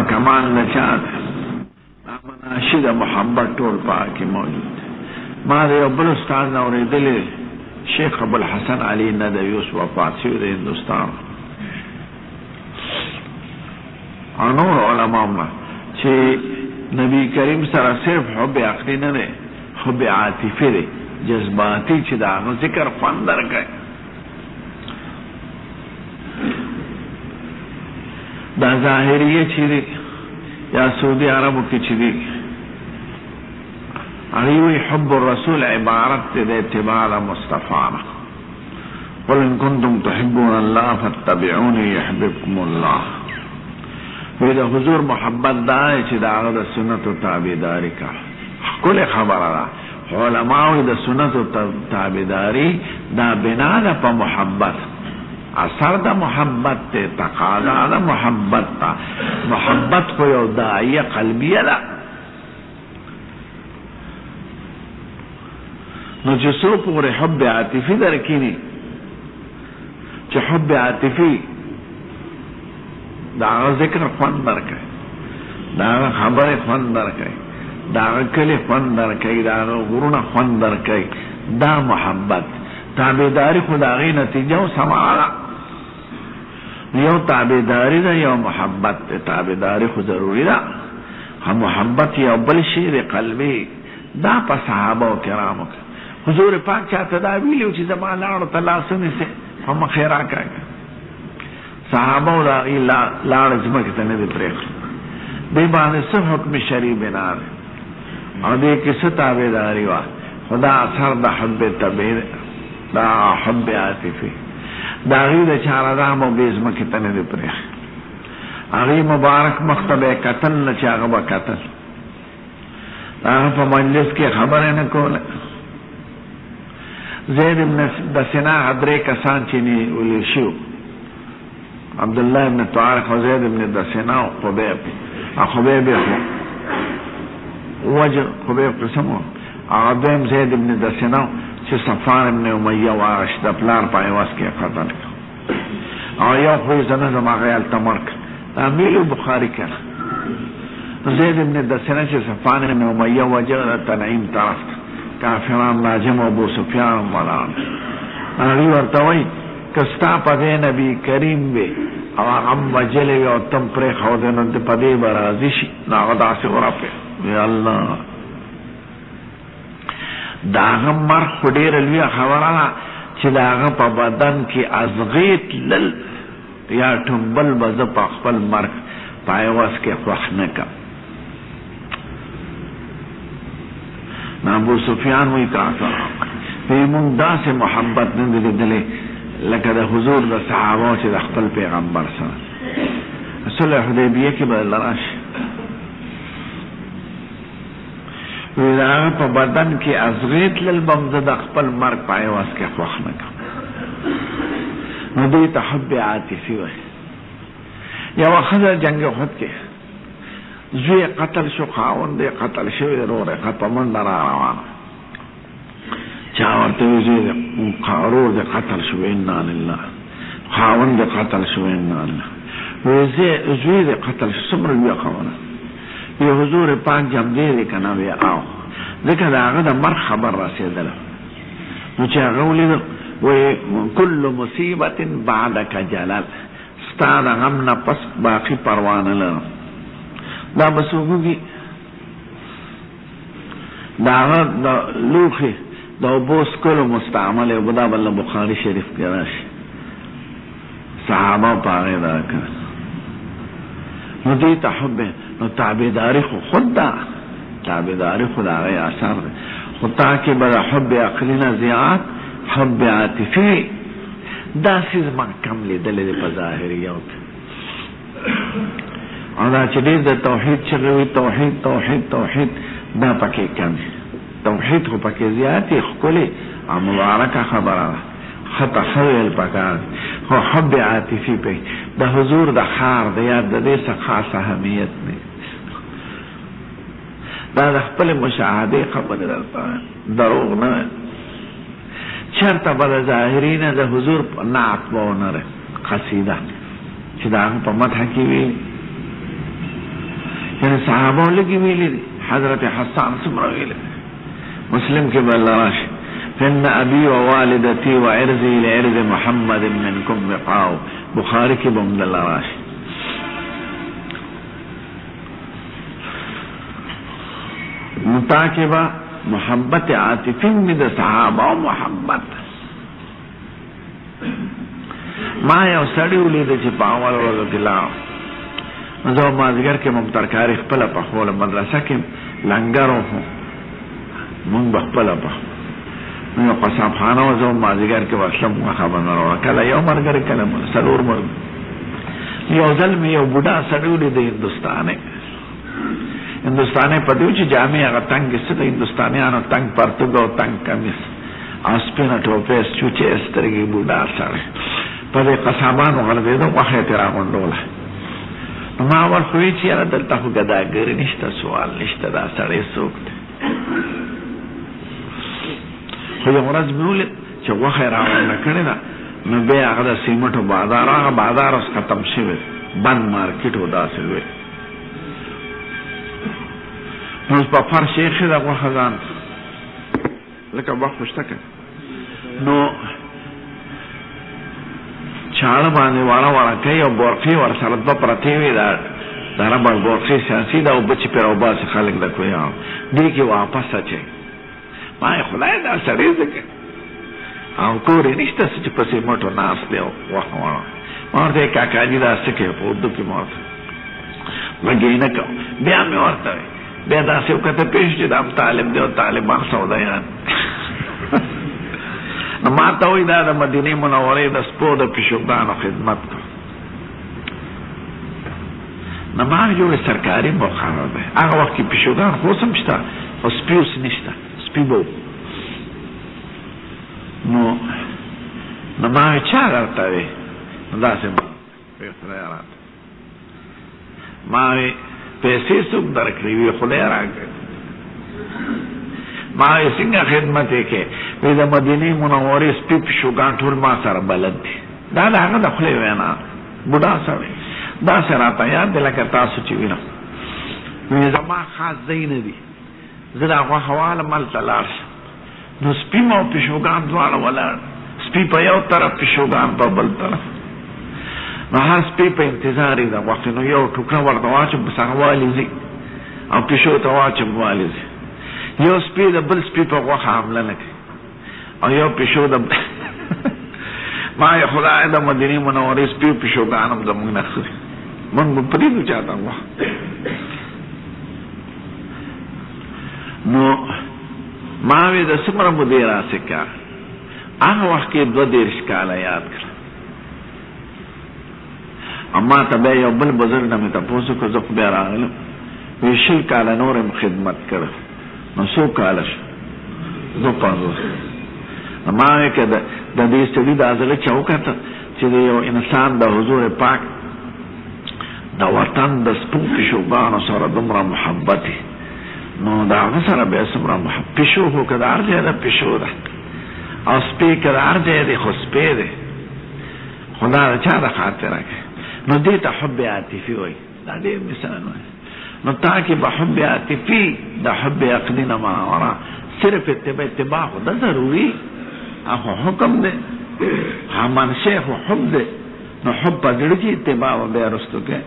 کمال نشاد مناشد محبت ټول پاکي موجود. ما د یو بل استاد نه اورېدلې شیخ ابوالحسن علي ندوي اوس وفات شوی د هندوستان او نور علماء چې نبی کریم سره صرف حب عقلی نه دی، حب عاطفي دی، جذباتي، چې د هغه ذکر خوند درکوي. دا ظاهریه چې دی یا سعودي عربو کې چې دی هغوی وایي حب الرسول عبارت دی د اتباع د مصطفی نه. قل ان کنتم تحبون الله فاتبعوني يحببكم الله. وی د حضور محبت دا چې د هغه د سنتو تابعداري کا ښکلې خبره ده. علماء د سنتو تابعداري دا بنا ده په محبت، اثر د محبت ته، تقاضا د محبت ته. محبت خو یو داعیه قلبیه ده. نو چې څوک پورې حب عاطفي درکینی، چې حب عاطفي دا هغه ذکر خوند درکوي، دا هغه خبرې خوند درکوي، دا هغه کلي خوند درکوي، دا هغه غرونه خوند درکوي، دا محبت. تابعداري خو د هغې نتیجه او ثمره ده. یو تابعداري ده، یو محبت ده. تابعداري خو ضروري ده، محبت یو بل شی د قلبي. دا په صحابه کرامو کې حضور پاک چاته دا ویلو چې زما لاړو ته لاس ونیسئ په مخې راکاږه. صحابه د هغې لاړه ځمکې ته نه دي پرېښودې. دې باندې څه حکم شرعي بنا دی او دې کې څه تابعداري وه، خو دا اثر د حب طبیعي، دا حب عاطفي. د هغې د چارهدامو بې ځمکې ته نه دي پرېښې. هغې مبارک مخ ته به یې کتل نه چې هغه به کتل. د هغه په مجلس کې خبرې نه کوله. زید ابن دسنا درې کسان چې نیولي شو، عبدالله ابن طارق و زید ابن دسنا و خبیب. خبیب وجه خبیب قسم و دویم زید ابن دسنا چې صفان ابن امیه واغش د پلار په عوض کې قتل کړ. او یو خو یې زه نه ځم هغه یې هلته مړ کړ. دا میلو بخاري کړه. زید ابن دسنا چې صفان ابن امیه وجه د تنعیم طرف ته کافران راجم ابو سفیان ملان. هغې ورته وایي که ستا په دې نبي کریم وي او هغه هم وجلی وي او ته هم پرېښودې نو په دې به راضي شي. نو هغه داسې ورپې یا الله، د هغه مرګ خو ډېره لویه خبره ده چې د هغه په بدن کې ازغې تلل یا ټومبل به زه په خپل مرګ په عوض کې خوښ نه کړم. نو ابو سفیان وایي کافر وایي موږ داسې محبت نه دی لیدلی لکه د حضور د صحابه چې د خپل پیغمبر سره. صلح حدیبیه کې به راشي، وایي د هغه په بدن کې ازغې تلل به هم زه د خپل مرګ په عوض کې خوښ نه کړم. نو دوی ته حب عاطفي وایي. یوه ښځه جنګ احد کې زوی قتل شو، خاوند یې قتل شوی، ورور یې په منډه را روانه. چا ورته وایي زوی ورور دې قتل شو، انا لله. خاوند دې قتل شو، انا لله. وایي زوی دې قتل شو، څومره لویه خبره. وایي حضور پاک جمدی دی که نه؟ وایي او، ځکه د هغه د مرګ خبر رسېدله. نو چې هغه ولیدل وایي کل مصیبت بعدک جلل، ستا د غم نه پس باقي پروا نه لرم. دا به څوک وکړي؟ د هغه د لوښي د اوبو څښلو مستعمل اوبه، دا به له بخاري شریف کې راشي. صحابه په هغې دا کړه. نو دوی ته حب، نو تابعداري خو خود ده، تابعداري خو د هغې اثر دی. خو تا کې به د حب عقلي نه زیات حب عاطفي دا څیز ما کم لیدلی دی په ظاهریو کې. او دا چې ډېر د توحید چغې وي، توحید توحید توحید، دا پکې کم دی. توحید خو پکې زیات یې ښکلې او مبارکه خبره ده، ښه ښه ویل پکار دی. خو حب عاطفي پکې د حضور د ښار د یاد د دې څه خاص اهمیت نه، دا د خپلې مشاهدې خبرې درته دروغ نه. چېرته به د ظاهري نه د حضور نعت به ونه قصیده چې د هغه په مدح کې وي یعنی صحابه لگی ویلی دی حضرت حسان سمرا ویلی مسلم کی بلراش فن ابی و والدتی و عرضی لعرض محمد منکم وقاو بخاری کی بمدلراش متاکبہ محبت عاطفی مد صحابہ و محبت ما یو سړی ولید چې په اول ورځ کې لاړ زه مازدیګر کې مم ترکاري خپله پخوله مدرسه کې لنګر وو مونږ به خپله پخو نو قصابخانه وه زه مازدیګر کې وسلم غوښه به مې راوړه کله یو ملګری کله څلور ملګري یو ځل مې یو بوډا سړی ولید هندوستانی په دې چې جامې هغه تنګې څه د هندوستانیانو تنګ پرتوګ او تنګ کمیس او سپینه ټوپۍ چوچې سترګې بوډا سړی په دې قصابانو غلبېده غوښه یې ترې راغونډوله نو ما ورته وویل چې یاره دلته خو ګداګري نشته سوال نشته دا سړی څوک دی خو یو ورځ مې ولید چې غوښه یې راغونډه کړې ده نو بیا هغه د سیمټو بازار هغه بازار اوس ختم شوی بند مارکیټ و داسې لوی نو اوس په فرش یې ایښې ده غوښه ځان لکه وخت شته که نو چاړه باندې واړه واړه کوي او بورقې ورسره دوه پرتې وي دا ربړ بورقې سیاسي ده اوبه چې پرې راوباسي خلک د کویانو دې کې واپس اچوي ما یې خدای دا سړی ځکه او کور یې نشته چې په سیمټو ناست دی او غوښه واړه ما ورته ویل کاکاجي دا څه کوې په اردو کې ما ورته غږ یې نه کوم بیا مې ورته ویل بیا داسې وکته پېښ چې دا طالب دی او طالبان سودایان نو ما ته وایي دا د مدینې منورې د سپو د پیشوګانو خدمت کو نو ما جوړ سرکاري مقرر دی هغه وخت کې پیشوګان خو اوس هم شته خو سپي اوس نشته سپي به نو ما چا درته وی نو داسې خدای راته ما وی پیسې څوک درکړي وي خدای راکړي ما یې څنګه خدمت یې کې وی د مدینې منورې سپي پیشوګان ټول ما سره بلد دي دا د هغه د خولې وینا بوډا سړی داسې راته یاد دی لکه تاسو چې وینم وی زما خاص ځای نه دي زه د غوښه والم هلته لاړ شم نو سپي ما او پیشوګان دواړه ولاړ سپي په یو طرف پیشوګان په بل طرف نو هر سپي په انتظار یې د غوښې نو یو ټوکره ورته واچم بس هغه والېځي او پیشو ته واچم والېځي یو سپي د بل سپي په غوښه حمله نه کوي او یو پیشو د ما یې خدای د مدینې منورې سپي پیشوګان هم زموږ نه خوري موږ به پرېږدو چاته غوښه نو ما وی د څومره مودې راسې کار هغه وخت کې 22 کاله یاد کړه اما ته بیا یو بل بزرګ نه مې تپوس وکړو زه خو بیا راغلم وی 20 کاله نور یم خدمت کړی نو څو کاله شو زه 50 ما وی که د دې سړي دا زړه چې وکته چې د یو انسان د حضور پاک د وطن د سپو پیشوګانو سره دومره محبت نو د هغه سره بیا څومره محبت پیشو خو که د هر ځای ده پیشو ده او سپی که د هر ځای دی خو سپی دی خو دا د چا د خاطره کوي نو دې ته حب عاطفي وایي دا ډېر مثال وایي نو تا کې به حب عاطفي د حب عقدي نه ماورا صرف اتباع خو ده ضروري خو حکم دی منشأ خو حب دی نو حب په زړه کې اتباع به بیا رستو کوي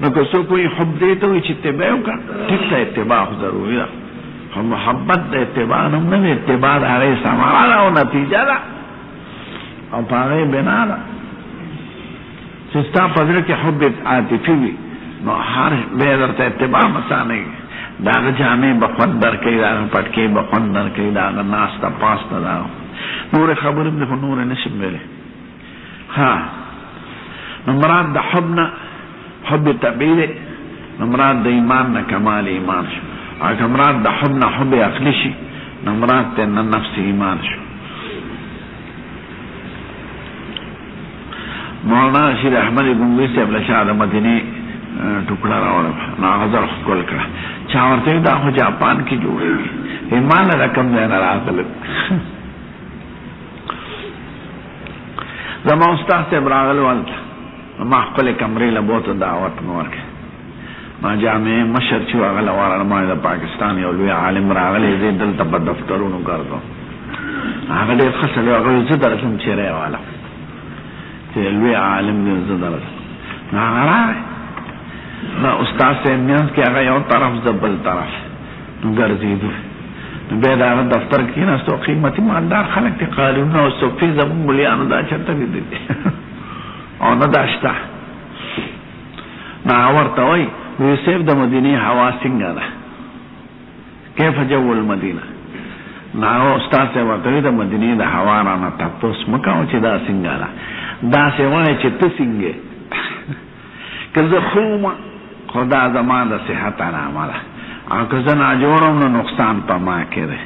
نو که څوک وایي حب دې ته وایي چې اتباع وکړه ټیک ده اتباع خو ضروري ده خو محبت د اتباع نوم نه دی اتباع د هغې ثمره ده او نتیجه ده او په هغې بنا ده چې ستا په زړه کې حب عاطفي وي نو هر بیا درته اتباع مسانه وي د هغه جامې به خوند درکوي د هغه پټکې به خوند درکوي د هغه ناسته پاسته د هغه نورې خبرې هم دي خو نورې نه شم ویلی ها نو مراد د حب نه حب طبیعي دی نو مراد د ایمان نه کمال ایمان شو او که مراد د حب نه حب عقلي شي نو مراد ته نه نفس ایمان شو مولانا رشید احمد گنگوی صاحب له شاه د مدینې ټوکړه راوړه نو هغه زر ښکل کړه چا ورته ویل دا خو جاپان کې جوړېږي ما نه رقم ځای نه راغلی زما استاد صاحب راغلی هلته ما خپلې کمرې له بوته دعوت مې ورکړ ما جامع مشر چې هغه لوار ما د پاکستان یو لوی عالم راغلی دی دلته په دفترونو ګرځو هغه ډېر ښه سړی هغه زه درسم چیرې والا چې لوی عالم دی زه درسم نو هغه راغی نو استاد صاحب میانس کې هغه یو طرف زه بل طرف نو ګرځېدو نو بیا د هغه دفتر کې کېناستو قیمتي مالدار خلک دي قالونونه او صوفي زمونږ ملیانو دا چېرته دي او نه دا شته نو هغه ورته وایي وی صاحب د مدینې هوا څنګه ده کیف جو المدینه نو استاد صاحب ورته وایي د مدینې د هوا رانه تپوس مه کوه چې دا څنګه ده داسې وایه چې ته څنګه که زه ښه ومه خو دا زما د صحت علامه ده او که زه ناجوړ نو نقصان په ما کې دی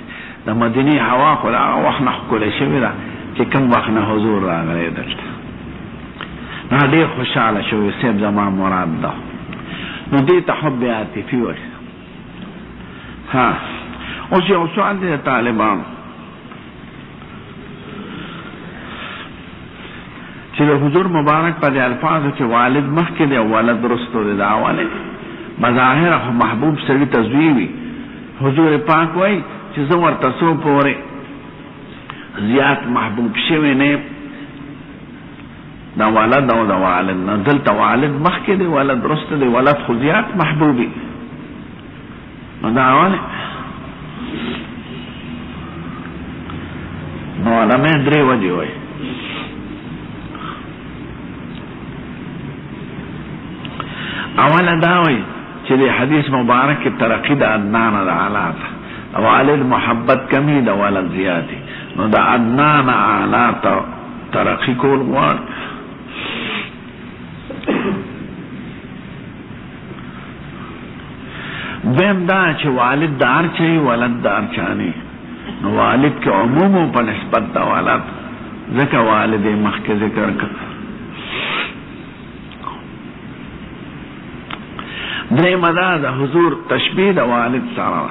د مدینې هوا خو د هغه وخت نه ښکلې شوې ده چې کوم وخت نه حضور راغلی دلته نو ډېر خوشحاله شو وی صاحب زما مراد ده نو دې ته حب عاطفي وایي ها اوس یو سوال دی د طالبانو چې د حضور مبارک په دې الفاظو کې والد مخکې دی او ولد وروستو دی دا والد بظاهره خو محبوب سړي ته زوی وي حضور پاک وایي چې زه ورته څو پورې زیات محبوب شوی نه یم د ولد او د والد نه دلته والد مخکې دی ولد وروسته دی ولد خو زیات محبوبي نو دا ولې نو علامه درې وجې وایي اوله دا وایي چې د حدیث مبارک کې ترقی د عدنان د اعلی ته والد محبت کمی د ولد زیاتی نو د عدنان اعلی ته ترقی کول غواړي دویم دا چې والد دار چي ولد دار چاني نو والد کې عموم په نسبت د ولد ځکه والد مخکې ذکر کړ دریم دا د حضور تشبیه د والد سره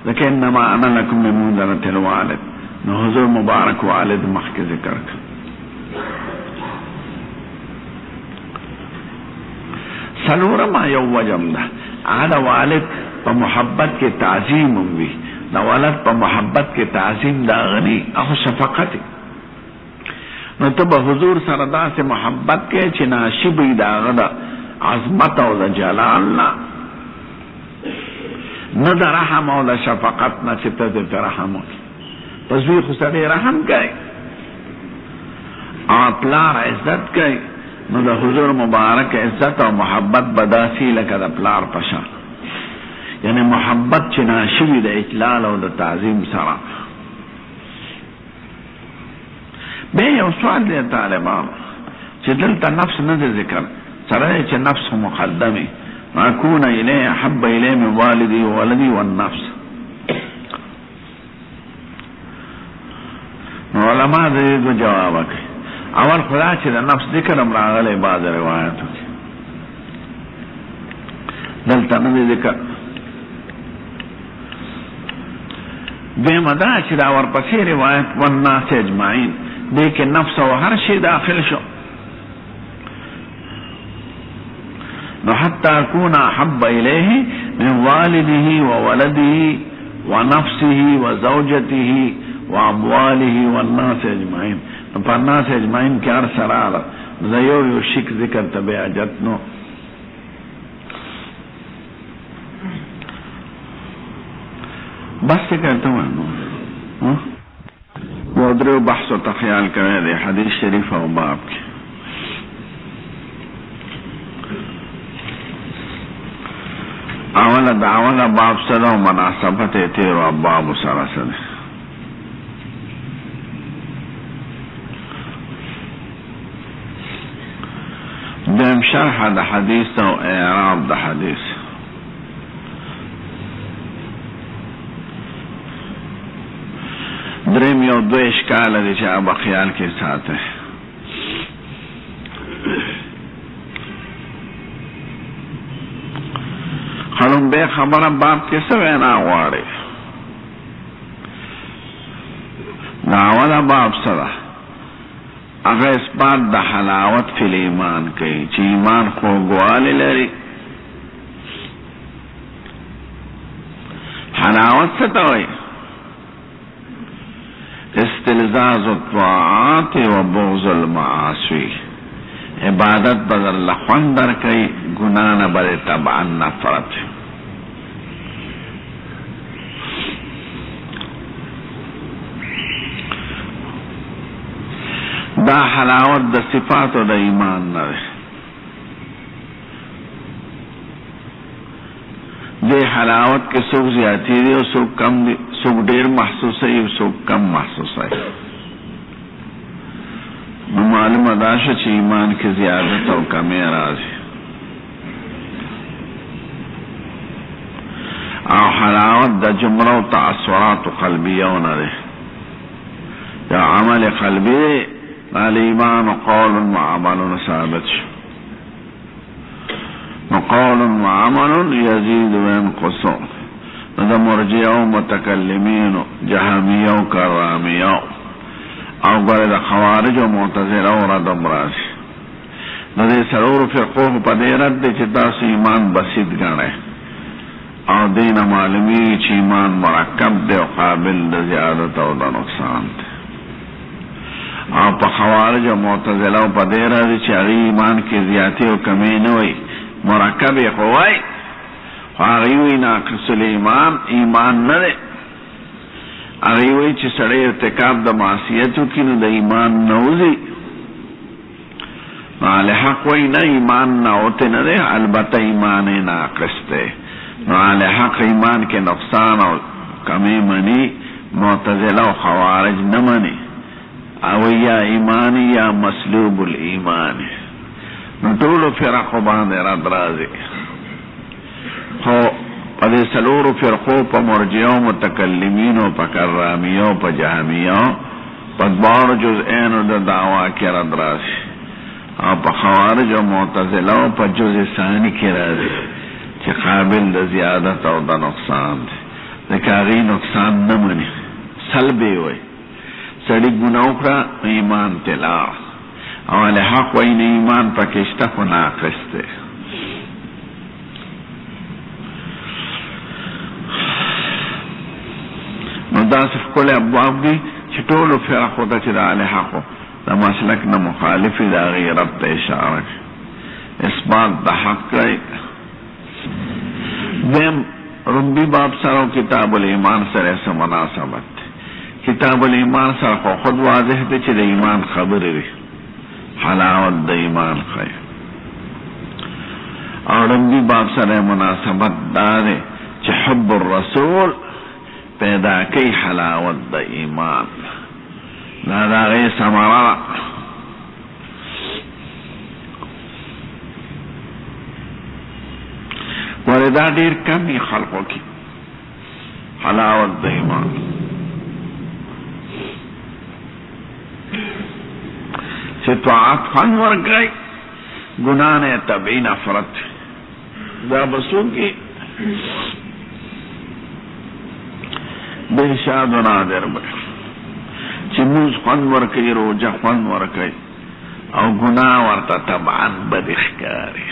ځکه انما انا لکم من منذرة الوالد نو حضور مبارک والد مخکې ذکر کړ سلورم یو وجم ده هغه د والد په محبت کې تعظیم وي د ولد په محبت کې تعظیم دا غني او شفقت نو ته به حضور سره داسې محبت کې چې ناشب وي د هغه د عظمت او د جلال نه د رحم او د شفقت نه چې ته دې رحم وکړي په زوی خو سړی رحم کوي او پلار عزت کوي نو د حضور مبارک عزت او محبت بداسي لکه د پلار پشان یعنی محبت چې ناشوي د اجلال او د تعظیم سره بیا یو سوال دی طالبان چې دلته نفس نه دی ذکر سره چې نفس مقدمه ما كون الیه احب الیه من والدی وولدی والنفس نو علماء دې جواب کوي اول خدا چې د نفس ذکر هم راغلی بعض روایتو کې دلته نه ذکر دویمه دا چې دا ورپسې روایت والناس اجمعین دې کې نفس او هر شی داخل شو نو حتی اکون احب الیه من والده وولده ونفسه وزوجته وامواله والناس اجمعین په الناس اجمعین کې هر سره آله زه یو شک ذکر ته بیا حاجت نو بس ذکر ته وانو یو درو بحث او تخیال کوي د حدیث شریف او باب کې اوله باب سره مناسبت تیر او باب سره سره دیم شرح د حدیث او اعراب د حدیث دریم یو دو اشکال دی چې اب خیال کې ساته خلوم به خبره باب کې څه وینا غواړي داوله باب سره هغه اثبات د حلاوت فی ایمان کوي چې ایمان خوږوالی لري حلاوت سے تو استلزاز الطاعات و بغض المعاصی، عبادت بدل لخوان در کئی، گناہ نہ بڑے طبعا نفرت. دا حلاوت دا صفات و دا ایمان نہ رہے. دے حلاوت کے سوک زیادتی دی اور سوک کم دی، سوک دیر محسوس ہے اور سوک کم محسوس ہے. معلوم اداشا چی ایمان کی زیادت و کمی راضی. او حلاوت دا جمرہ و تعصرات و قلبیوں نہ رہے. دا عمل قلبی الایمان قول و عمل ثابت شو. قول و عمل یزید و ینقص. دا مرجعو متکلمین جہمیو کرامیو او گوڑے دا خوارج و معتزلہ و رد امراض. دا دے سرور فرقوح پا دے رد دے چی تاس ایمان بسید گانے او دین معلومی چی ایمان مرکب دے و قابل دا زیادت و دا نقصان دے. او پا خوارج و معتزلہ و پا دے رد چی اغی ایمان کی زیادتی و کمی نوئی مرکب خوائی اغیوی ناقص الایمان ایمان ندے. اغیوی چی سڑے ارتکاب دا معصیتو کی نو دا ایمان نوزی. نو حق وی نا ایمان ناوتے ندے، البتہ ایمان ناقص دے. نو حق ایمان کے نقصان و کمی منی، معتزلہ و خوارج نمانی. او یا ایمانی یا مسلوب الایمانی. نو طولو فرقو باندے رد رازی. خو پدے سلورو فرقو پا مرجعو متکلمینو پا کرامیو پا جہمیو پا دوار جزئینو دا دعویٰ کی رد رازی. او پا خوارج و معتزلو پا جزء ثانی کی رازی چی قابل دا زیادت او دا نقصان دی. دکاغی نقصان نمانی سلبی ہوئی سڑی گناوکرا ایمان تلا اولی حق وین ایمان پا کشتا کو ناقص دے. نو دا صرف کل ابواب دی چی طولو فرقو دا چی دا علی حقو دا مسلک نا مخالفی دا غیرت دا اشارک اثبات دا حق کئی. دیم رنبی باب سرو کتاب الایمان سر ایسا مناسبت. کتاب الایمان سر خود واضح دے چی دا ایمان خبر دی حلاوت دا ایمان خی. اور رنبی باب سر مناسبت دارے چی حب الرسول پیدا کی حلاوت دا ایمان. دا غی سمارا وردا دیر کمی خلقو کی حلاوت دا ایمان. چی طاعت فن ورگئی گناہ نے طبعی نفرت دا بسو کی بہشاد و نادر بے. چی موز خون ورکی روجہ خون ورکی او گناہ ورطا طبعاً بدخکاری.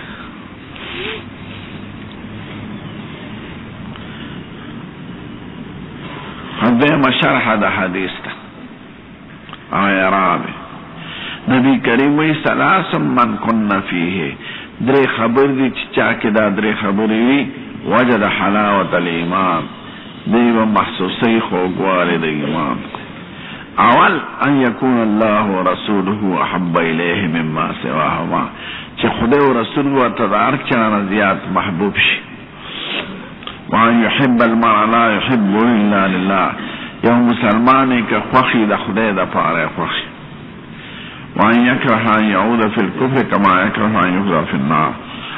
خدیم شرح دا حدیث تا آیا رابی نبی کریم وی سلاسم من کن فیه دری خبر دی چاکی دا دری خبری وی وجد حلاوت الایمان دیو محسوسی خوگوار دا ایمان. اول ان یکون اللہ و رسوله احب الیه مما سواهما چی خدا و رسول و تدارک چانا زیاد محبوب شی. وان یحب المرء لا یحب الا لله یو مسلمانی که خوخی دا خدا دا پاره خوخی. وان یکره ان یعود فی الکفر کما یکره ان یخزا فی النار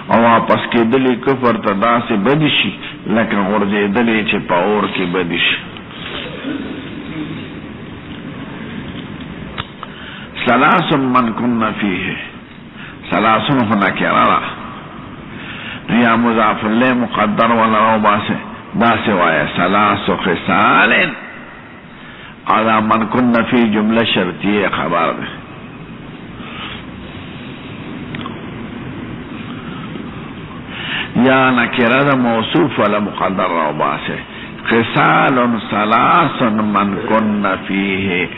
او واپس کی دلی کفر تا دا سی بدشی لیکن غرزی دلی چی پاور کی بدشی. سلاسم من کن فیه سلاسم هنا کرارا یا مضاف اللہ مقدر ولرو باسی وایا سلاس خصال اذا من کن فی جملہ شرطی خبر دے. یا نکرہ دا موصوف ولا مقدر رو باسے خصال ثلاث من كن فيه.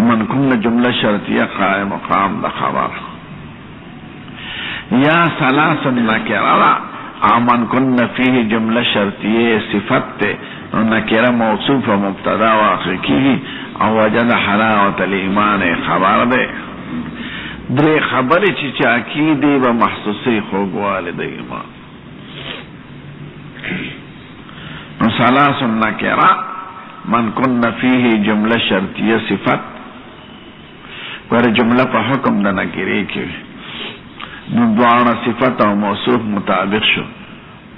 من كن جمله شرطیه قائم مقام د خبر یا ثلاث نکره من كن فيه جمله شرطیه صفت نکره موصوف مبتدا واقع کی او وجد حلاوت الایمان خبر ده. درې خبرې چې عقیده و محسوسي خوږواله د ایمان. نو ثلاث نکره من كن فيه جمله شرطیه صفت ور جمله په حکم د نکره کې نو دوانه صفت او موصوف مطابق شو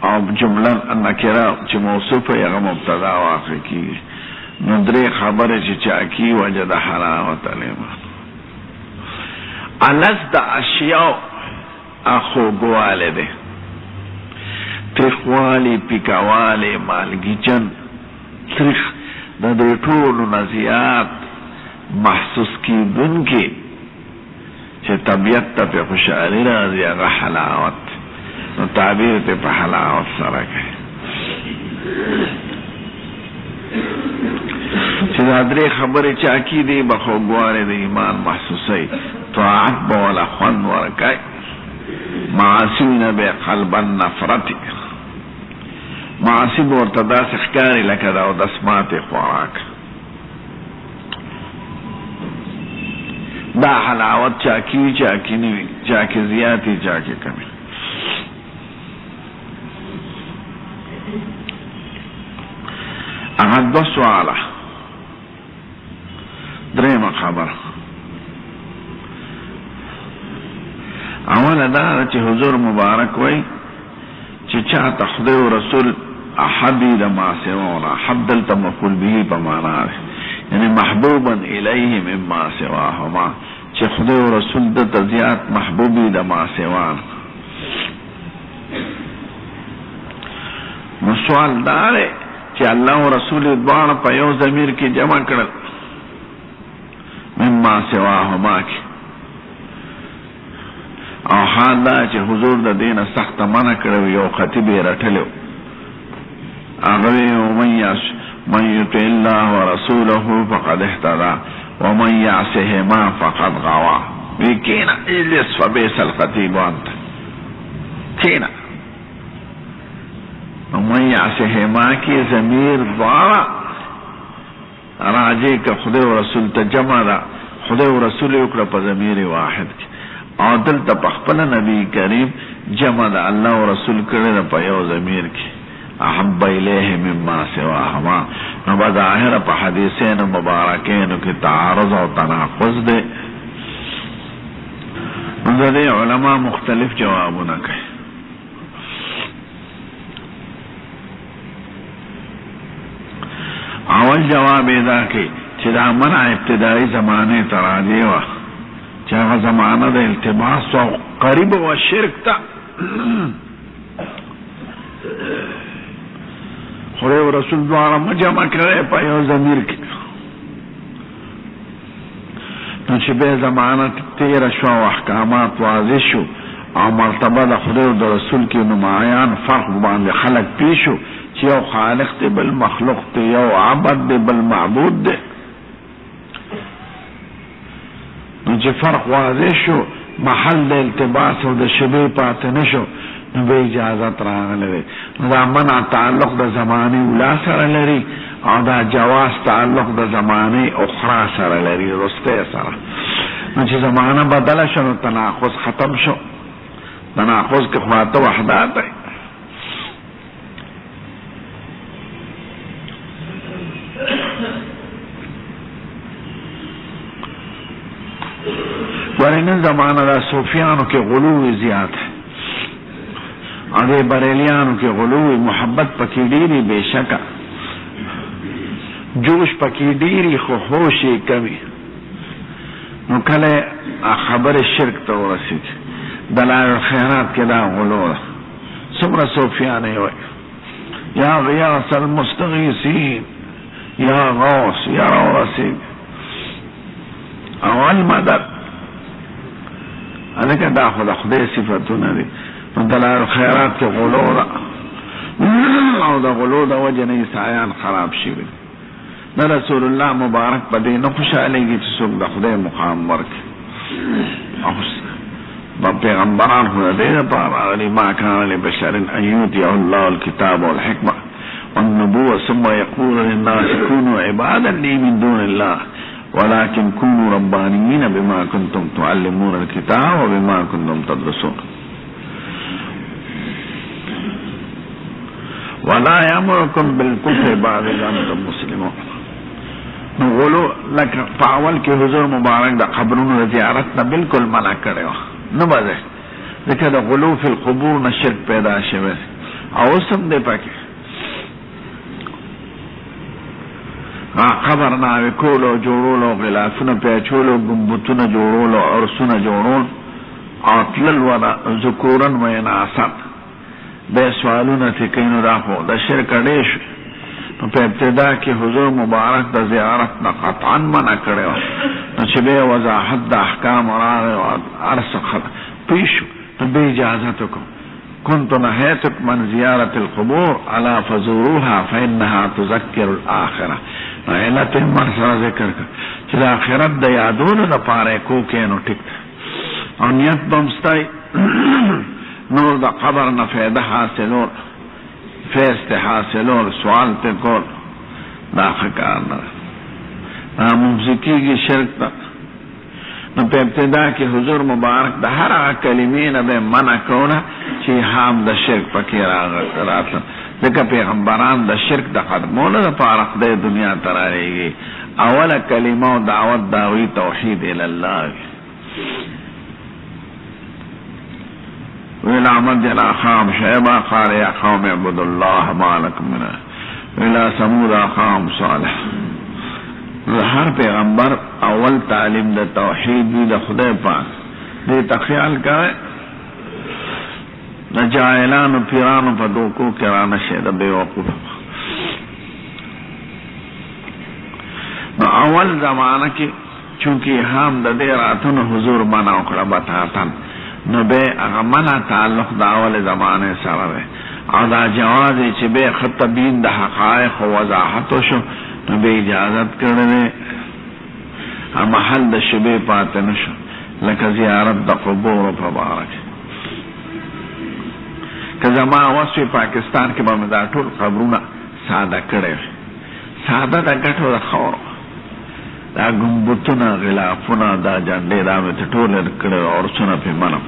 او جمله نکره چې موصوف یې مبتدا واقع کیږي. نو درې خبره چې چاکی وجد حلاوت الایمان. الز د اشیاء اخو گواله ده ترخوالی پیکوالی مالگی جن ترخ د دې ټولو نزیات محسوس کی دن کی چې طبیعت ته په خوشحالي راځي هغه حلاوت. نو تعبیر ته په حلاوت سره کوي چې دا درې خبرې چې عقیدې به خوږوالی د ایمان محسوسوي. طاعت به ولا خوند ورکوي، معاصیونه به قلبا نفرتي، معاصی به ورته داسې ښکاري لکه د اودس ماتې خوراک. دا حلاوت چاکی وي چاکی نه وي، چاکی زیات وي چاکی کم وي. هغه دوه سواله. درېیمه خبره اوله دا چې حضور مبارک وای چې چاته خدای او رسول احبی د ما سوا حب دلته مفعول به په معنا ده، یعنی محبوبا الیه مما سواهما، چې خدای او رسول د زیات محبوبی د ما سوا. نو سوال دا دی چې الله او رسول دواړه په یو ضمیر کې جمع کړل مما سواهما کې، او حال دا چې حضور د دین سخت منع کړو. یو خطیب یې رټلو هغه من یطع الله ورسوله فقد اهتدى ومن يعصهما فقد غوى. وی کینا اجلس فبئس الخطیب انت کینا. ومن يعصهما کی ضمیر دوارا راجع که خدای و رسول ته جمع ده، خدای و رسول یو کړه په ضمیر واحد کې، او دلته په خپل نبی کریم جمع ده الله و رسول کړه ده په یو ضمیر کې. احب الیه مما سواهما. نو بظاهر په حدیثین مبارکینو کې تعارض او تناقض ده. نو د دې علما مختلف جوابونه کوي. اول جواب دا کوي چې دا منع ابتدائی زمانه تراجی وه، چې هغه زمانه د التباس او قریب و شرک تا خدای و رسول دواړه مجمع کړی په یو ضمیر کې. نو چې به زمانه تیره شو او احکامات واضح شو او مرتبه د خدای و د رسول کې نمایان فرق باندې خلق پیشو چې یو خالق دی بل مخلوق دی، یو عبد دی بل معبود دی. نو چې فرق واضح شو محل د التباس او د شبه پاتې نشو، نو به اجازت راغلی. نو دا منع تعلق د زمانه اولا سره لري او دا جواز تعلق د زمانه اخرى سره لري، رسته سره. نو چې زمانه بدله شو نو تناقض ختم شو. تناقض کې خواته وحدات دی. ورنه زمانه دا صوفیانو کې غلو زیات ہے، او بریلیانو کې غلو محبت پکې ډیری بشکه، جوش پکې ډیری خو هوش کمی. نو کله خبر شرک ته ورسید دلائل الخیرات کې دا غلو څومره صوفیان وي، یا غیاث المستغیثین، یا غوث، یا رسید اول مدد. ځکه دا خو د خدای صفتونه دي. نو دلائل الخیرات کې غلو ده. او د غلو د وجه نه عیسایان خراب شوي. نه رسول الله مبارک په دې نه خوشحالېږي چې څوک د خدای مقام ورکړي. پیغمبران خو د دې لپاره راغلي ما کان لبشر ان یؤتیه الله الکتاب والحکمة والنبوة ثم يقول للناس كونوا عبادا لي من دون الله ولكن كونوا ربانيين بما كنتم تعلمون الكتاب وبما كنتم تدرسون ولا يأمركم بالكفر بعد إذ أنتم مسلمون. نقولوا لك فاول کې حضور مبارک د قبرونو زیارت نه بالکل منع کړو نه بده ځکه د غلو فی القبور نه شرک پیدا شوی او سم دې پکې قبر ناوی کولو جوړولو غلافونه پیچولو ګمبتونه جوړولو عرسونه جوړول او تلل ولا ذکورن و اناثن به سوالونه تکینو دا خو د شرک اړې شو. په ابتدا کې حضور مبارک د زیارت نه قطعا منع کړو نو چې به وضاحت د احکام راغی او ارسخ پیشو ته به اجازه وکړو كنت نهيتكم من زيارة القبور ألا فزوروها فإنها تذكر الآخرة. علت مرسا ذکر کر چې د آخرت د یادونو لپاره کوکینو ټیک او نیت بمستای نور د قبر نه فایده حاصلول فیض حاصلول سوال ته کول دا ښکار نه موسیقي شرک ته. نو په ابتدا کې حضور مبارک د هر کلمې نه به منع کوله چې هم د شرک پکې راتله ځکه پیغمبران د شرک د ختمولو لپاره د دنیا ته راغلي. اوله کلمه او دعوت داوی توحید الی الله ویل عمد الى اخام شعیبا قال یا قوم اعبدوا الله ما لكم من الى ثمود اخام صالح. هر پیغمبر اول تعلیم د توحید دی د خدای پاک دې تخیال کوي د جاهلانو پیرانو په دوکو کې رانه شه د بیوقوف. نو اول زمانه کې چونکی هم د دې راتونو حضور منع وکړه بتاتن نو به هغه منع تعلق د اول زمانه سره ده او دا جواز چې به خطبین د حقایق او وضاحت شو نو به اجازت کړنه محل د شبه پاتې نشو لکه زیارت د قبور مبارک. که زما واسوی پاکستان کې به دا ټول قبرونه ساده کړي ساده د ګټو د خور دا ګمبتونه غلافونه دا جنډې دا مې ټول کړي او څونه په منم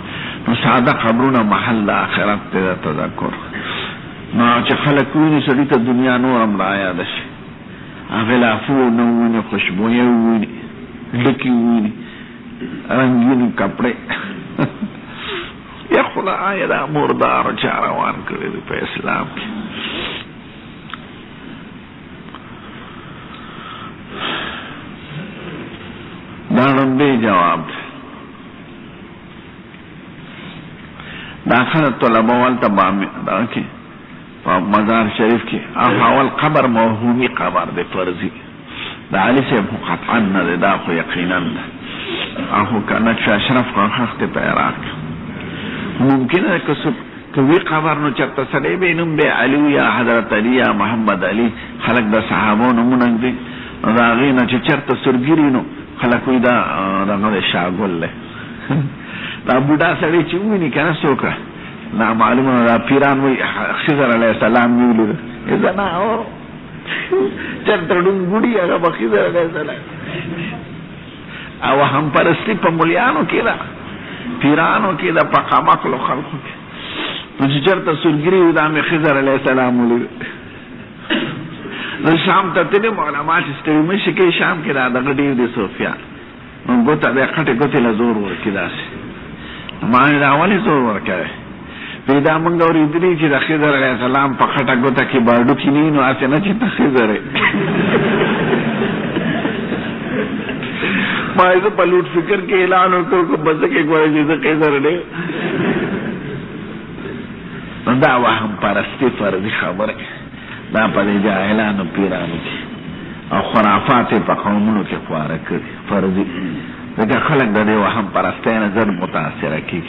نو ساده قبرونه محل د آخرت ته تذکر نو چې خلک ویني سړي ته دنیا نور هم را یاد شي غلافونه ویني خوشبويه ویني لکی ویني رنگین کپڑے یا خدا آیا دا مردار چاروان کرے دی پہ اسلام کی. دارن بے جواب داخل طلبہ والتا بامی دا کی مزار شریف کی اول قبر موهومی قبر دی فرضی دا علی سے قطعا ندے دا خو یقینا دا اخو کنک اشرف کا خخت پیراک ممکن ہے کہ وی قبر نو چرته سړی به نوم به علی یا حضرت علی یا محمد علی خلق د صحابو نمونه دي دا غینه چې چرته سرګری نو خلق وی دا دغه شاګل له دا بوډا سړی چې ویني کنه څوک نا معلومه دا پیران وی خضر علیه السلام ویل اذا نه او چرته ډون ګډي هغه خضر علیه السلام او هم پرستی په مليانو کې دا پیرانو کې دا پقا مخلو خلقو کې نو چې چرته سرګری و دا مې خضر علیه السلام ولید نو شام ته تلې معلومات استوي مشه کې شام کې دا دغه ډیر دي صوفیا نو ګوته د خټه ګوته له زور ورکې داسې ما دا ولې زور ورکړې پیدا مونږ اورېدلې چې د خضر علیه السلام په خټه ګوته کې باډو کې نه نو اسې نه چې ته خضر ما ایسا پلوٹ فکر کے اعلان ہوکر کو بسکے کوئی جیسا قیدر لے دا وهم پرستی فرضی خبر ہے دا پدی جاہلانو پیرانو کی او خرافات پا قومونو کی خوارا کری فرضی دیکھا خلق دا دی وهم پرستین زر متاثرہ کی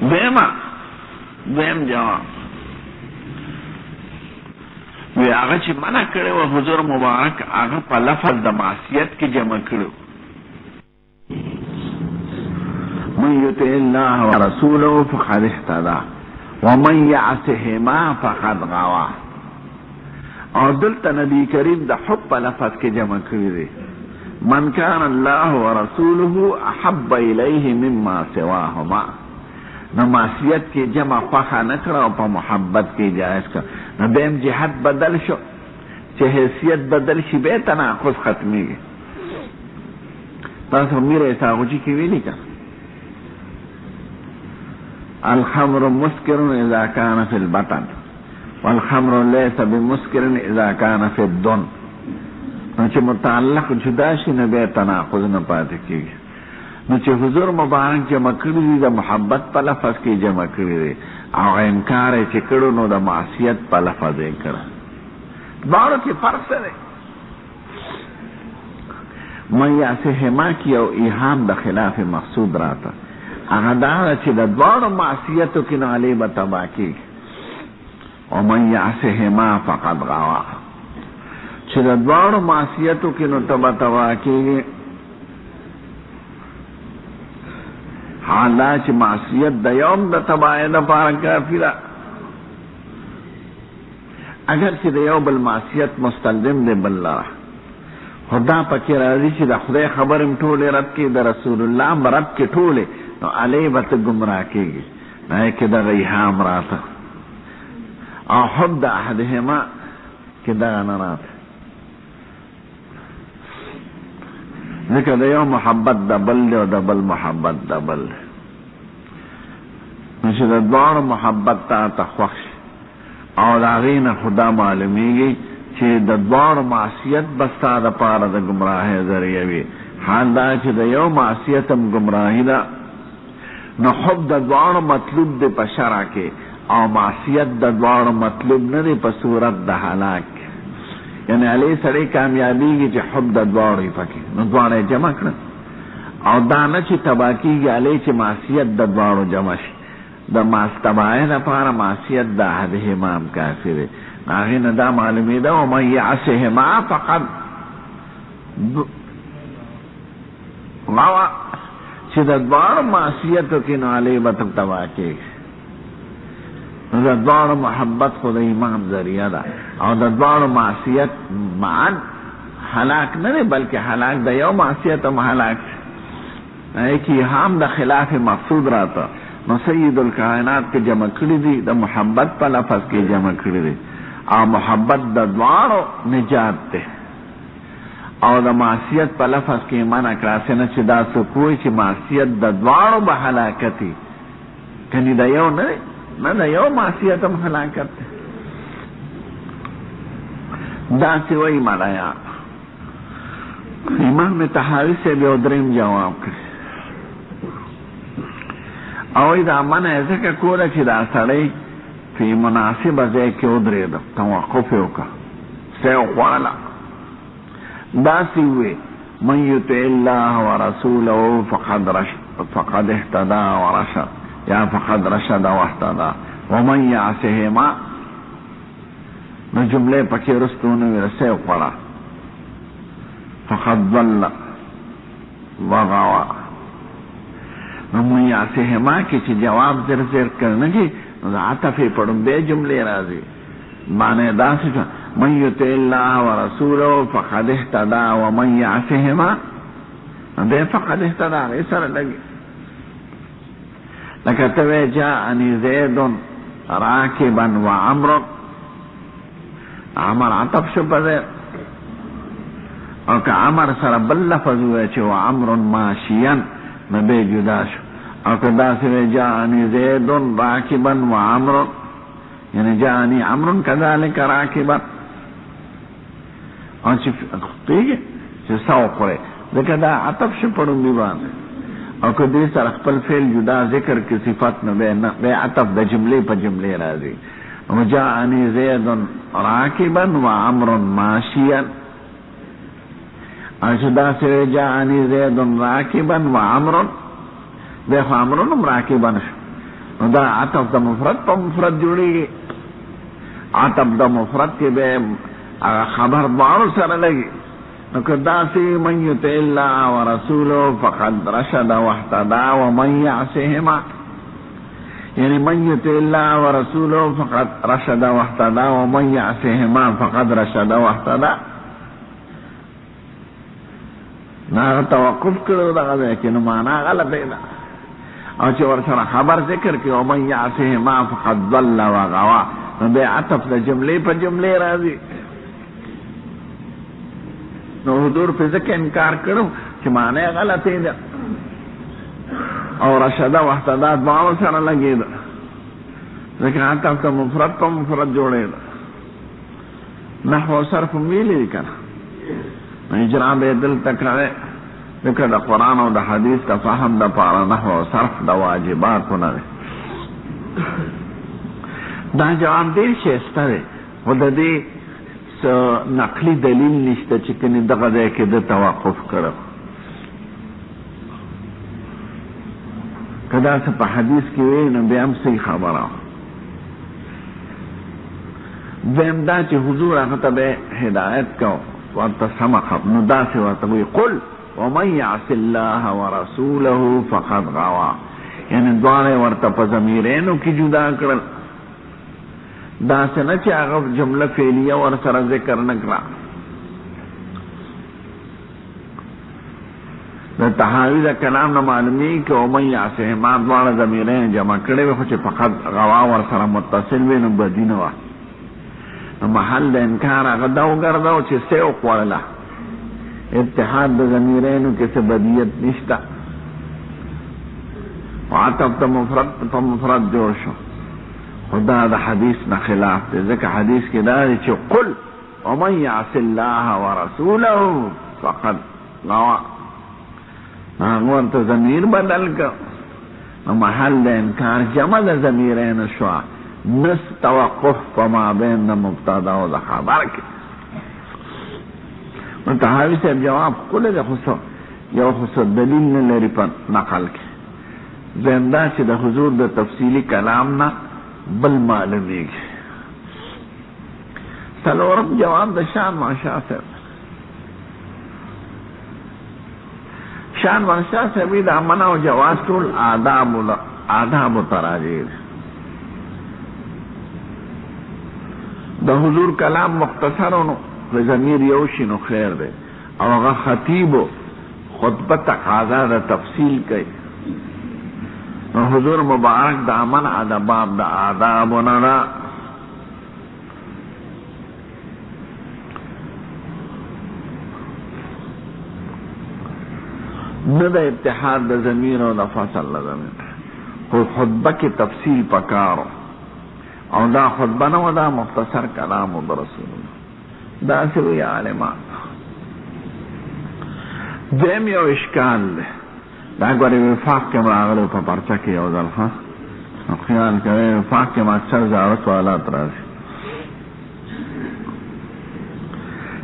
دویم جواب وی هغه چې منع کړی و حضور مبارک هغه په لفظ د معصیت کې جمع کړو. من یطع الله ورسوله فقد اهتدى ومن يعصهما فقد غوى. او دلته نبی کریم د حب په لفظ کې جمع کړی دی. من كان الله ورسوله احب الیه مما سواهما. نو معصیت کې جمع خوښه نه کړه او په محبت کې جایز کړه. نو دیم جهت بدل شو چې حیثیت بدل شي بیا تناقض ختمیږي. تاسو میره ساغوچی کې ویلي که الخمر مسکر اذا كان في البطن والخمر ليس بمسکر اذا كان في الدن. نو چې متعلق جدا شي نه بیا تناقض نه پاتې کېږي. نو چې حضور مبارک جمع کړي دي د محبت په لفظ کې جمع کړي دي او انکار یې چې کړو نو د معصیت په لفظ یې کړه. دواړو کې فرق څه دی؟ من یعصهما کې یو ایهام د خلاف مقصود راته هغه دا ده چې د دواړو معصیتو کې نو علی به تباه کېږي. ومن یعصهما فقد غوا، چې د دواړو معصیتو کې نو تباه کېږي. حالا چې معصیت د یوم د تباهی دپاره کافي ده، اگر چې د یو بل معصیت مستلزم دی بل لره، خدا پکې راځي چې د خدای خبرم ټولې رد کړي، د رسول الله هم رد کړي ټولې، نو علی به ته ګمراه کېږي. نه کې دغه ایهام راته او حب د احدهما کې دغه نه راته. ځکه د یو محبت د بل دی او د بل محبت د بل دی. نو چې د دواړو محبت ته خوښ شي او د هغې نه خدا معلومیږي چې د دواړو معصیت به ستا دپاره د ګمراهۍ ذریعه وي. حال دا چې د یو معصیت هم ګمراهي ده، نو حب د دواړو مطلوب دی په شرع کې او معصیت د دواړو مطلوب نه دی په صورت د هلاک. یعنی علی سړی کامیابیږي چې حب د دواړو یې پکې، نو دواړه یې جمع کړه. او دا نه چې تباه کېږي علی چې معصیت د دواړو جمع شي. د تباهۍ لپاره معصیت د احدهما هم کافي دی. هغې نه دا معلومېده ومن یعصهما فقد غوا، چې د دواړو معصیتو کې نو علی به تباه کېږي. نو د دواړو محبت خو د ایمان ذریعه ده او د دواړو معصیت معا هلاک نه دی، بلکې هلاک د یو معصیت هم هلاک دی کې هم د خلاف مقصود راته. نو سید الکائنات کې جمع کړي دي، د محبت په لفظ کې جمع کړي دي او محبت د دواړو نجات دی او د معصیت په لفظ کې منع کړه نه چې دا څوک وایي چې معصیت د دواړو به هلاکت وي، کني د یو نه نه د یو معصیت هم هلاکت دی. داسې وایي ملایان. امام طحاوي صاحب یو دریم جواب کړي او دا منع یې ځکه کوله چې دا سړی په مناسبه ځای کې ودرېده، توقف یې وکړه، څه یې وخوړله. داسې وویې من یطع الله ورسوله فقد اهتدى ورشد یا فقد رشد واهتدى ومن یعصهما. نو جملې پکې رستونه ویل څه یې وخوړه فقد ضل وغوا. نو من یعصهما کې چې جواب زر زر کرنګي نو د عطف یې په ډومبۍ جملې راځي. معنی داسې شو من یطع الله ورسوله فقد اهتدى ومن یعصهما، دی فقد اهتدى هغې سره لګي. لکه ته وایې جاءني زید راکبا وعمر، عمر عطف شو په ځای، او که عمر سره بل لفظ وایي چې وعمر ماشیا نو بیا جدا شو. او که داسې وایي جاءني زید راکبا وعمر، یعنی جاءني عمر کذلک راکبا، او چې پوهېږې چې څه وخورې، ځکه دا عطف شو په ډومبي باندې. او که دې سره خپل فعل جدا ذکر کې صفت نو بیا عطف د جملې په جملې راځي. وجاءني زید راکبا وعمر ماشیا، او چې داسې جاءني زید راکبا وعمر، بیا خو عمرون هم راکبا شو، نو دا عطف د مفرد په مفرد جوړېږي. عطب د مفرد کې به خبر بارو سره لګي. نو که داسې من یطع الله ورسوله فقد رشد واهتدى ومن يعصهما، یعنی من یطع الله ورسوله فقد رشد واهتدى ومن يعصهما فقد رشد واهتدى. نا توقف کړو دغه ځای کې نو معنا غلطه ده. او چې ورسره خبر ذکر کې ومن يعصهما فقد ضل وغوى، نو بیا عطف د جملې په جملې راځي. نو حضور په ځکه انکار کړو چې معنی غلطه ده. او رشد واهتدى دواړو سره لګېده، ځکه عطف ته مفرد په مفرد جوړېده. نحو او صرف ویلي دي که نه، نو اجرا به یې دلته کوې، ځکه د قرآن او د حدیث د فهم دپاره نحو او صرف د واجباتو نه دی. دا جواب ډېر ښایسته دی، خو د دې نقلي دلیل نشته چې کنې دغه ځای کې د توقف کړو. که داسې په حدیث کې وی نو بیا هم صحیح خبره. دویم دا چې حضور هغه ته به هدایت کو ورته سمه نو داسې ورته وی قل ومن يعص الله ورسوله فقد غوى، یعنی دواړه ورته په ضمیرینو کې جدا کړل. داسې نه چې هغه جمله فعلیه ورسره ذکر نه کړه. د تحاوی د کلام نه معلومیږي که ومن یعصهما دواړه ضمیرین جمع کړی وي، خو چې فقط غوا ورسره متصل وي نو بدي نه وه. نو محل د انکار هغه دا وګرځو چې څه وخوړله، اتحاد د ضمیرینو کې څه بدیت نشته. عطف ته مفرد په مفرد جوړ شو، خدا د حدیث نه خلاف دی، ځکه حدیث کې دا دی چې قل ومن يعص الله ورسوله فقد غوى، هغه ورته ضمیر بدل کړ. نو محل د انکار جمع د ضمیرینو شوه، نس توقف په مابین د مبتدا او د خبر کې. نو طحاوي صاحب جواب ښکلی دی، خو یو خو دلیل نه لري په نقل کې. دویم دا چې د حضور د تفصیلي کلام نه بل معلومیږي. څلورم جواب د شان منشا صاحب. شان منشا صاحب د منع او جواز ټول آداب تراجع دي. د حضور کلام مختصرونو د ضمیر یو شي نو خیر دی، او هغه خطیبو خطبه تقاضا د تفصیل کوي. نو حضور مبارک د منع د باب د آدابونه نه نه د اتحاد د ضمیر او د فصل د ضمیر، خو خطبه کې تفصیل پکارو، او دا خطبه نه و، دا مختصر کلام د رسول الله. دا سوی عالمان. دیم یو اشکال دی، دا گوری وفاق کے مراغلو پا پرچا کی یو ذل خواہ خیال کرے وفاق کے اکثر زیادہ سوالات رازی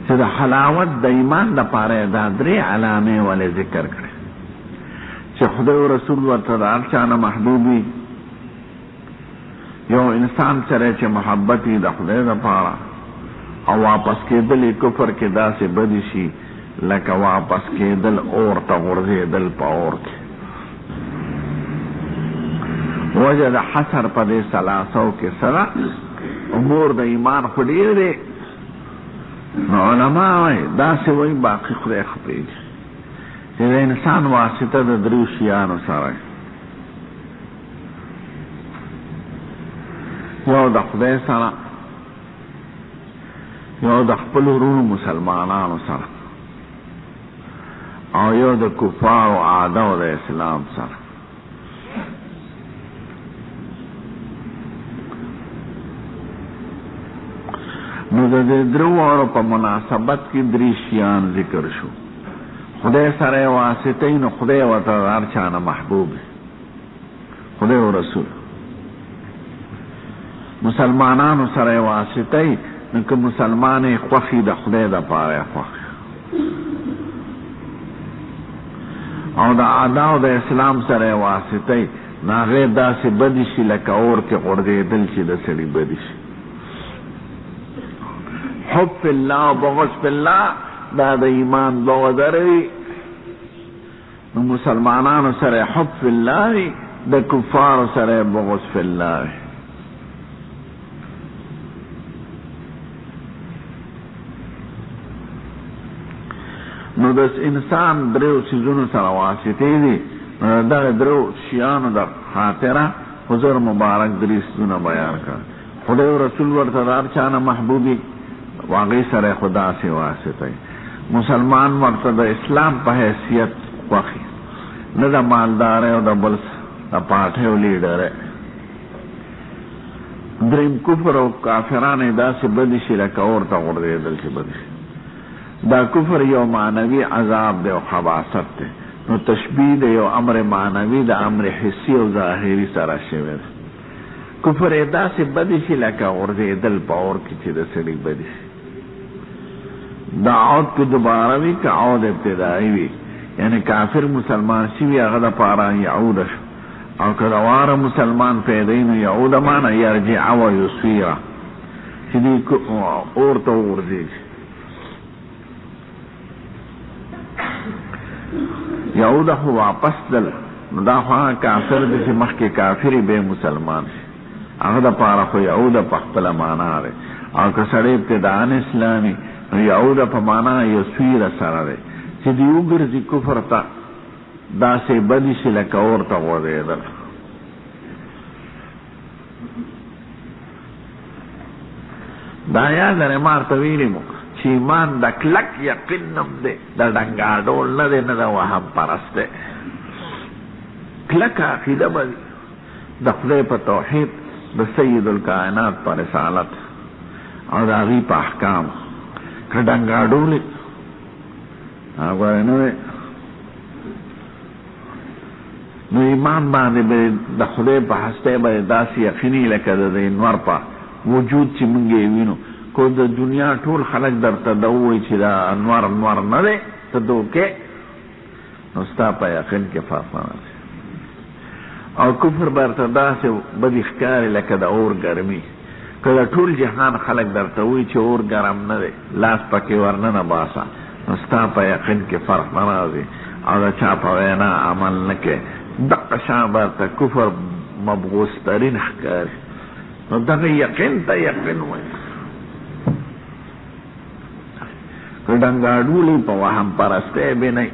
چه دا حلاوت دا ایمان دا پاره دا دری علامه والی ذکر کرے چه خدا و رسول ورطدار چانا محبوبی یو انسان سره چه محبتی دا خدا دا پارا او واپس کے دلی کفر کے دا سے بدی شی لکه واپس کېدل اور ته غورځېدل په اور کې. وجه د حصر په دې ثلاثو کې سره امور د ایمان خو ډېر دی. نو علما وایي داسې وایي باقي خدای خپېږي چې د انسان واسطه د دریو شیانو سره یو د خدای سره، یو د خپلو وروڼو مسلمانانو سره، او یو د کفار او اعداء د اسلام سره. نو د دې درو په مناسبت کې درې شیان ذکر شو. خدای سره واسطه، نو خدای ورته هر چا نه محبوب، خدای او رسول. مسلمانانو سره واسطه، نو که مسلمان خوښي د خدای د پاره خوښي، او د اعداء د اسلام سره واسطه ناغه داسې بدی شي لکه اور کې غورځېدل چې د سړي بدی شي. حب فی اللہ و بغض فی اللہ دا د ایمان دوه درې نو مسلمانانو سره حب فی الله د کفارو سره بغض فی الله. نو د انسان درو سيزونو سره واسطې دي دا درو شیانو د خاطره حضور مبارک درې سيزونه بیان کړ. خدای رسول ورته دار چانه محبوبي واقعي سره خدا سي واسطه مسلمان ورته د اسلام په حیثیت واخی نه د مالدار او د بل د پاټه لیډر. دریم کفر او کافرانه داسې بدی شي لکه اورته ورېدل چې بدی دا کفر یو معنوي عذاب دی او خباثت دی. نو تشبیه دی یو امر معنوي د امر حسی او ظاهري سره شوی دی. کفر داسې بدی شي لکه ورېدل په اور کې چې د سړي بدی دا عود کې دوباره وي که عود ابتدایي وي یعنی کافر مسلمان شوي هغه دپاره یعود شو او که دواره مسلمان پیدا نو یعود معنی یرجع و یصیره چې دوی اور ته وغورځېږي. یعود خو واپس دل نو دا خو هغه کافر دی چې مخکې کافري بیا مسلمان شي هغه دپاره خو یعود په خپله معنا دی. او که سړی ابتداءً اسلامي نو یعود په معنا یصیره سره دی چې دی وګرځي کفر ته داسې بدي شي لکه اور ته غورځېدل. دا یاد لرې ما ورته ویلي مو چې ایمان د کلک یقین نوم دی د ډنګاډول نه دی نه د وهم پرست دی. کلک عقیده به د خدای په توحید د سید الکائنات په رسالت او د هغې په احکام که ډنګاډولې هغه نه دی نو ایمان باندې به د خدای په هستی به داسې یقیني لکه د انور په وجود چې موږ یې وینو. کو د دنیا ټول خلک درته دا ووایي چې دا انور نه دی ته دوکې نو ستا په یقین کې فرق نه دی. او کفر به درته داسې بدې ښکاري لکه د اور ګرمي که د ټول جهان خلک درته وایي چې اور ګرم نه دی لاس پکې ورننه باسه نو ستا په یقین کې فرق نه راځي او د چا په وینا عمل نه کوې دغه شان به درته کفر مبغوث ترین ښکاري. نو دغه یقین ته یقین وایي. که ډنګاډولې په وهم پرستی به نه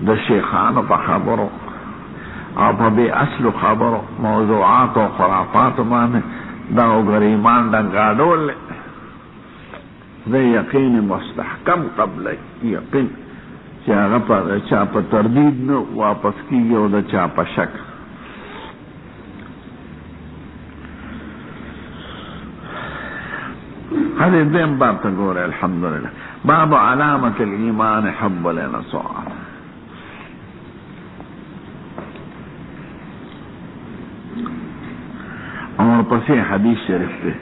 د شیخانو په خبرو او په بې اصلو خبرو موضوعاتو او خرافاتو باندې دا وګوره ایمان ډنګاډول د یقین مستحکم قبل یقین چې هغه په چا په تردید نه واپس کېږي او د چا په شک. هذه الدين باب تقول الحمد لله باب علامة الإيمان حب الأنصار. اور پسی حدیث شریف تے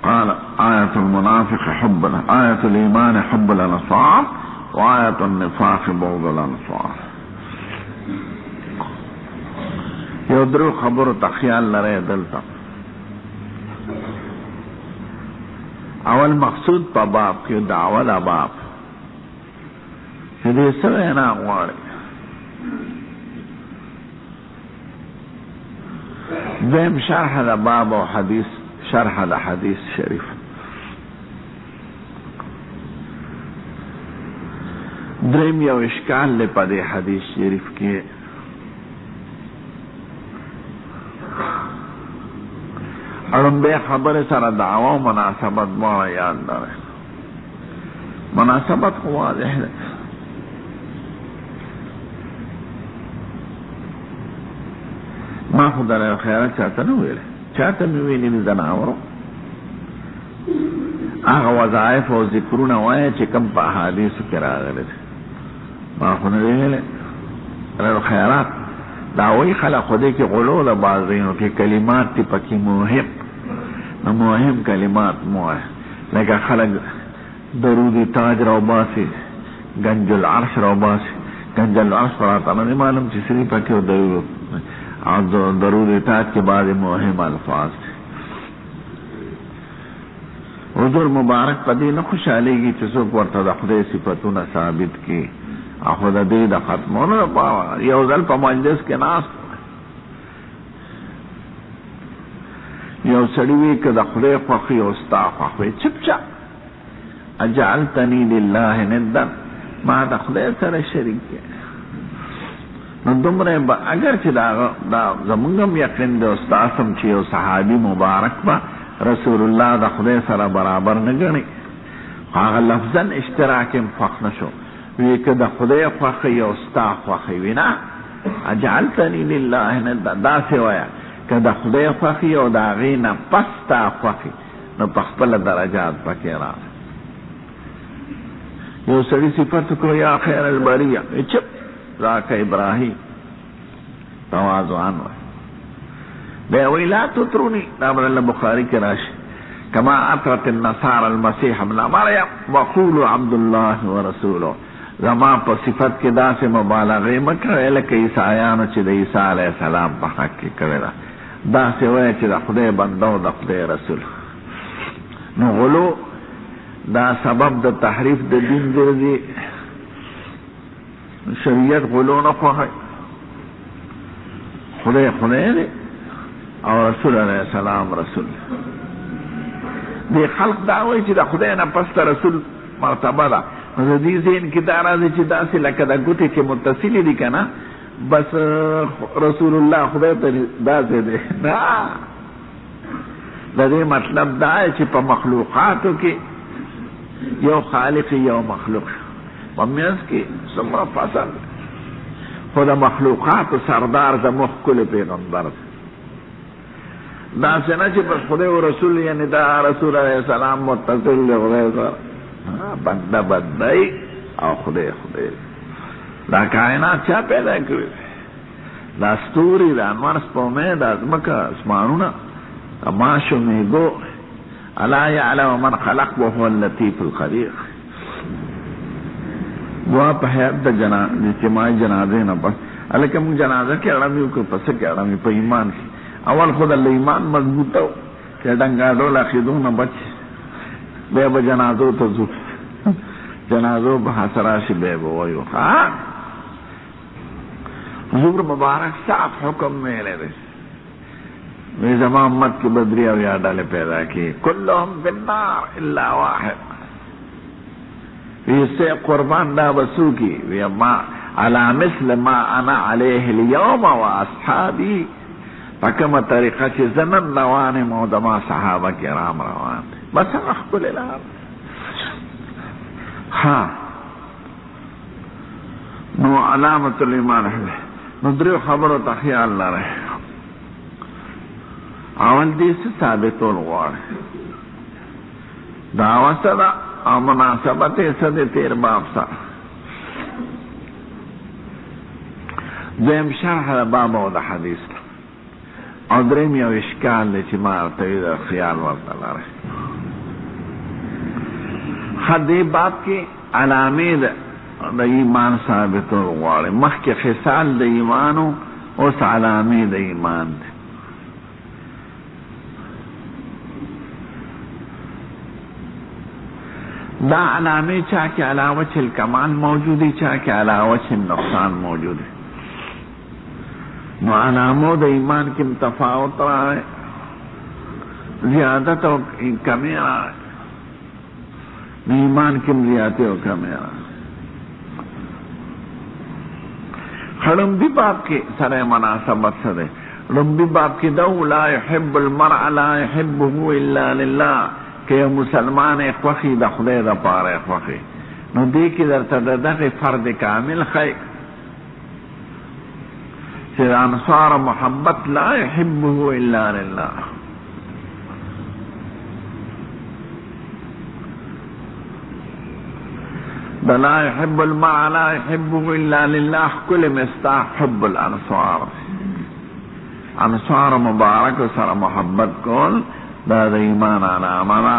قال آية المنافق حب آية الإيمان حب الأنصار وآية النفاق بغض الأنصار. یودرو خبر تخیال لرے دلتا اول مقصود پا باب کی دعوه دا باب چه سوئے نا غواری دیم شرح دا باب و حدیث شرح دا حدیث شریف. دریم یو اشکال لے پا دے حدیث شریف کی اڑم بے خبر سر دعوی و مناسبت بارا یاد دارے. مناسبت کو واضح ہے ما خود در خیرات چاہتا نو ویلے چاہتا می ویلی می زناورو آغا وظائف و ذکرون وائے چی کم پا حادیثو کرا گلے ما خود ویلے در خیرات دعوی خلق خودے کی غلول بازینو کی کلمات تی پکی موہم موہم کلمات موہ لکہ خلق درود تاج رو باسی گنج العرش رو باسی گنج العرش پر آتا نا معلوم چی سری پکی درود تاج کے بعد موہم الفاظ تھے. حضور مبارک پدې نه خوشالېږي چې څوک ورته د خدای صفتونه ثابت کړي، خو د دې د ختمولو لپاره یو ځل په مجلس کې ناست یو سړي وي که د خدای خوښي او ستا خوښي چپچاپ اجعلتنی لله ندا، ما د خدای سره شریک دی. نو دومره اگر چې دا زمونږ هم یقین دی او ستاسو هم چې یو صحابي مبارک به رسول الله د خدای سره برابر نه ګڼي، هغه لفظا اشتراک هم خوښ نه شو، وی که د خدای خوښي او ستا خوښي وي نه اجعلتنی لله ندا، داسې وایه که د خدای خوښي او د هغې نه پس ستا خوښي، نو په خپله درجات پکې راغله. یو سړي صفت کو یا خیر البریه چپ ذاک ابراهیم تواضعا وای بے ویلا تطرونی نامر اللہ بخاری کے راشی کما اطرت النصار المسیح ابن مریم وقولوا عبد اللہ ورسولو، زما په صفت کې داسې مبالغه مکړه لکه عیسایانو چې د عیسی علیه السلام په حق کې کړی ده، داسې وایي چې د خدای بنده او د خدای رسول. نو غلو دا سبب د تحریف د دین ګرځي، شریعت غلو نه خوښوي، خدای خدای دی او رسول علیه السلام رسول دی. خلق دا وایي چې د خدای نه پس ته رسول مرتبه ده، نو د دې ذهن کې دا راځي چې داسې لکه د ګوتې چې متصلې دي که نه بس رسول الله خدای ته داسې دی. نه، د دې مطلب دا چې په مخلوقاتو کې یو خالق یو مخلوق په منځ کې څومره فاصله، خو د مخلوقاتو سردار زموږ ښکلی پیغمبر دی. داسې نه چې بس خدای او رسول یعنې دا رسول علیه السلام متصل دی خدای سره، بنده بندی او خدای خدای. دا کائنات چا پیدا کړي؟ دا ستوري، دا انوار سپومې، دا ځمکه اسمانونه، ماشو میږو، الا یعلم من خلق وهو اللطیف الخبیر. وا په حیات د اجتماعي جنازې نه بس هلکه موږ جنازه کې اړم یو که په څه کې اړم یو؟ په ایمان کې. اول خو د ایمان مضبوطه و چې ډنګا ډول عقیدو نه بچ، بیا به جنازو ته ځو، جنازو به حاصل راشي بیا به وایو. حضور مبارک صاف حکم میلے دی، وی زما امت کی بدری او یا ڈالے پیدا کی کلهم فی النار الا واحد، وی سے قربان دا بسو کی وی اما علی مثل ما انا علیہ اليوم و اصحابی، پکم طریقہ چی زنن روان مودما صحابہ کرام روان بس اخبر الار. نو علامت الایمان ہے، نو دریو خبرو تا خیال نہ رہے. اول دې څه ثابتول غواړي، دعوه سره او مناسبت یې څه د تېر باب سره. دویم شرح د باب او د حدیث ته، او دریم یو اشکال دی چې ما ورته وي د خیال ورته لرئ. دې باب کې علامې د ایمان ثابتول غواړي، مخکې خصال د ایمانو، اوس علامې د ایمان دی. دا علامه چا کې علی وجه الکمال موجودی، چا کې علی وجه النقصان موجودی. نو علامو د ایمان کې تفاوت راغی، زیادت او کمی راغی، ایمان کې زیادت او کمی راغی. لومبي باب کې سره مناسبت سره، لومبي باب کې دا لا يحب المرء لا يحبه الا لله، که مسلمان خوخی د خدای د پاره خوخی. نو دې کې درته دغه فرد کامل خی چې انصار محبت لا يحبه الا لله. دا لا يحب المرء لا يحبه الا لله كل مستاح حب الانصار، انصار مبارک سره محبت کول دا د ایمان علامه ده.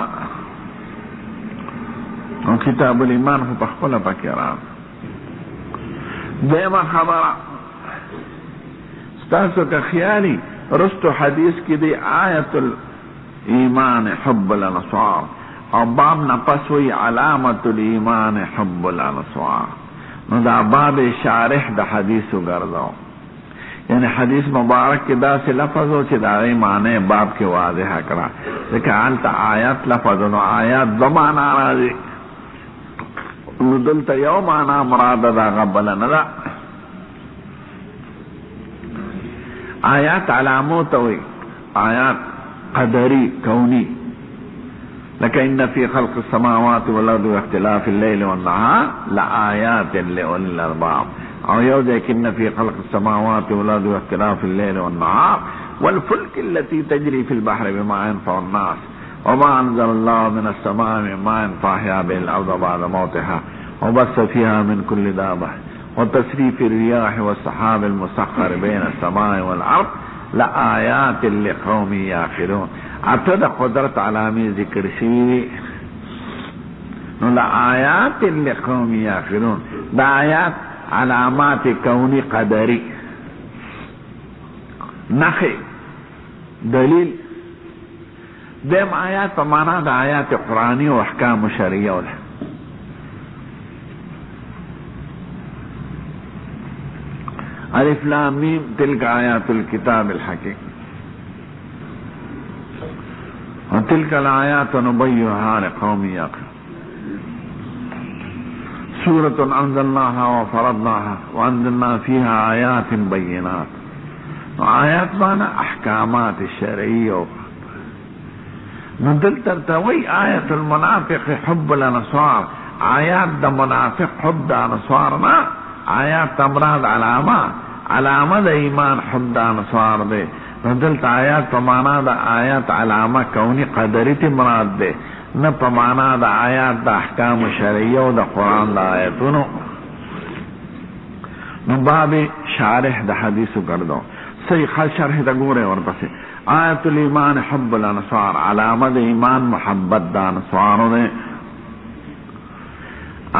او کتاب الایمان خو په خپله پکې راغلی. دیمه خبره ستاسو که خیالي رستو حدیث کې دی آیت الایمان حب الانصار، او باب نفس وی علامت الایمان حب الانصار. نو دا باب شارح د حدیث گردو، یعنی حدیث مبارک کی دا سے لفظ ہو چی دا غی معنی باب کی واضح کرا. لیکن آلتا آیات لفظ نو آیات دو معنی راضی، نو دلتا یو معنی مراد دا غبل ندا. آیات علاموت ہوئی، آیات قدری کونی، لکہ ان فی خلق السماوات والارض واختلاف اللیل والنہار لآیات لأولی الالباب. او یو دیکھ ان فی خلق السماوات والارض واختلاف اللیل والنہار والفلک التي تجری فی البحر بما ينفع الناس وما انزل الله من السماء من ماء فاحیا به الارض بعد موتها وبث فيها من كل دابة وتصريف الرياح والسحاب المسخر بين السماء والارض لآیات لقوم یعقلون. اتد قدرت علامی ذکر شوی نو لآیات لقوم یعقلون، دا آیات علامات کونی قدری، نخی دلیل. دیم آیات پا مانا دا آیات قرآنی و احکام شریعہ دا. الف لام میم تلک آیات الكتاب الحکیم وتلك الآيات نبينها لقوم يعقلون. سورة أنزلناها وفرضناها وأنزلنا فيها آيات بينات. آيات معنى أحكامات الشرعية. ندل ترتوي آية المنافق حب الأنصار، آيات دا منافق حب دا أنصارنا، آيات تمراد علامة دا إيمان حب دا أنصار دے. ندلت آیات پمانا دا آیات علامہ کونی قدری تی مراد دے، نہ پمانا دا آیات دا احکام شرعیہ و دا قرآن دا آیتونو. نو باب شارح دا حدیثو کردو صحیح خل شرح دا گورے ورپسے. آیت الایمان حب الانصار، علامہ دا ایمان محبت دا انصارو دے.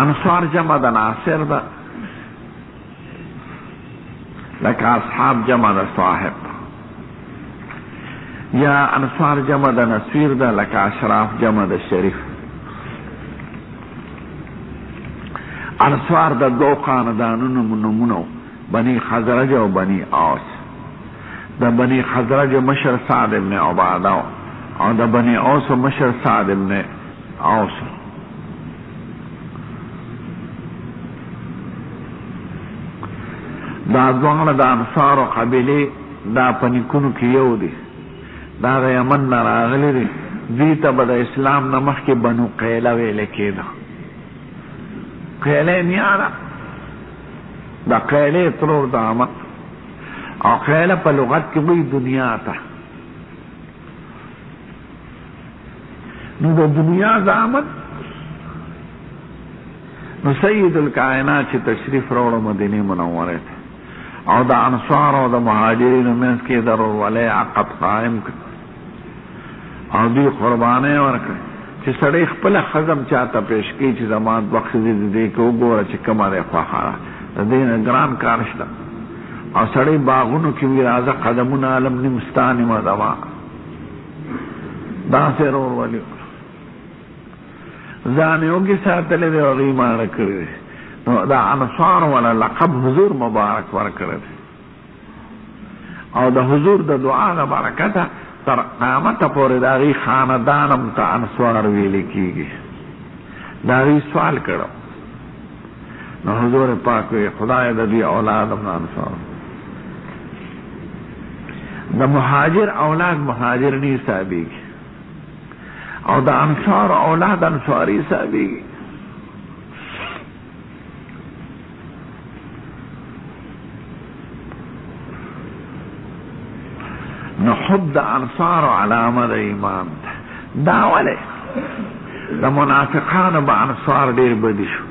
انصار جمع دا ناصر دا، لکا اصحاب جمع دا صاحب، یا انصار جمع دا نصیر دا، لکا اشراف جمع دا شریف. انصار دا دو خاندانونو نمونو، بنی خزرج و بنی اوس. دا بنی خزرج مشر سعد ابن عبادہ اور دا بنی اوس مشر سعد ابن اوس. دا دوان دا انصار و قبیلی دا پنکونو کیو دی، دا دا یمن نراغلی دی. دیتا با دا اسلام نمخ کی بنو قیلہ ویلے کی دا. قیلے نیانا دا قیلے ترور دا آمد، اور قیلہ پا لغت کی بئی دنیا تا. نو دا دنیا دا آمد، نو سید الکائنات چی تشریف روڑ مدینی منورے تھے، اور دا انصار اور دا مہاجرین منس کی ضرور والے عقد قائم کر اور دی قربانے ورکر چی سڑی خپل خزم چاہتا پیش کی چی زمان وقت دی که گورا چی کما دی خواخارا دین گران کارشتا اور سڑی باغونو کی ویرازہ قدمون عالم نمستانی مدوا دا سے رور والی زانیوں کی ساتلی دی اور ایمان رکر دی. دا انصار والا لقب حضور مبارک ورکر دی، اور دا حضور دا دعا دا برکتا تر قیامت پوری داغی خاندانم تا انصار ویلی کی گی. داغی سوال کرو نو حضور پاک وی خدای دا دی اولادم دا انصار. دا مہاجر اولاد مہاجرنی حسابی گی، اور دا انصار اولاد انصاری حسابی گی. نو حب دا انصار و علامه دا ایمان دا ولی دا منافقان با انصار دیر بدی شو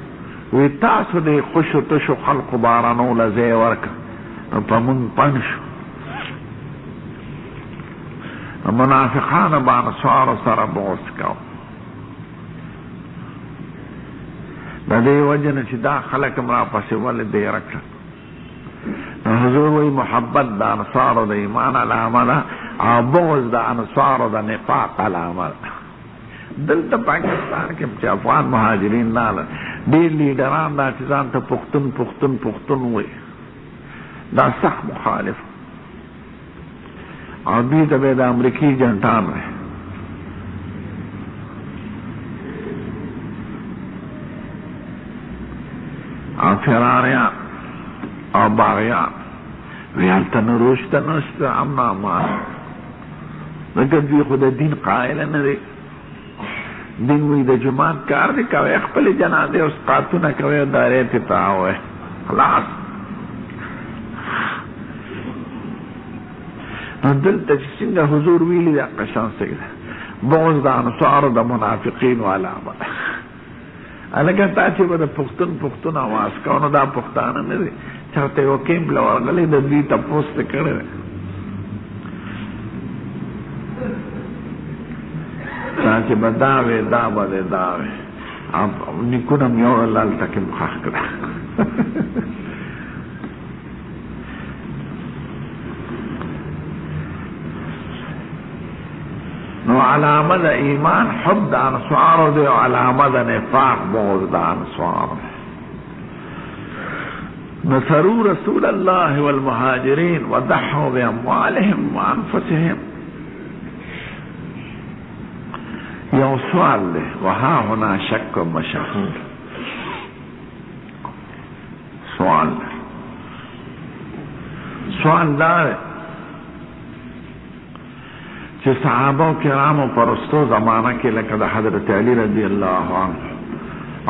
وی تاسو دی خوش و تشو خلق بارانو لزی ورکا نو پا من پنشو. منافقان با انصار سر بغض کو دا دی وجن چی دا خلق مرا پسی ولی دی رکا. حضور وی محبت دا انصار دا ایمان علامه دا، او بغض دا انصار دا نفاق علامه دا. دلته پاکستان کې چې افغان مهاجرین لاله ډېر لیډران دا چې ځان ته پښتون وایي دا سخت مخالف او دوی ته به د امریکایي جنټان وایي او فراریان او باغیان وی هلته نه روش ته نشته امن امان ځکه دوی خو د دین قایل نه دی دین وی د جماعت کار دی کوي خپل جنازې او سقاطونه کوي دارې ته تاوه خلاص نو دلته چې څنګه حضور ویلي دا قشان سیده بغض د انصارو د منافقین علامه الګا تا چې به د پښتون اواز کوو دا پښتانه نه دي چاته یو کیمپ لورغلې د دې تاسو ته کړه چې بداوي دا باندې داوي اب نکونم یو لال تکم خاص کړه نو علامه د ایمان حب د انصار او علامه د نفاق بغض د انصار نصروا رسول الله والمهاجرين وضحوا باموالهم وانفسهم یو سوال له وها هنا شک مشهور سوال دار چې صحابه کرامو پرستو زمانہ کې لکه د حضرت علی رضی الله عنه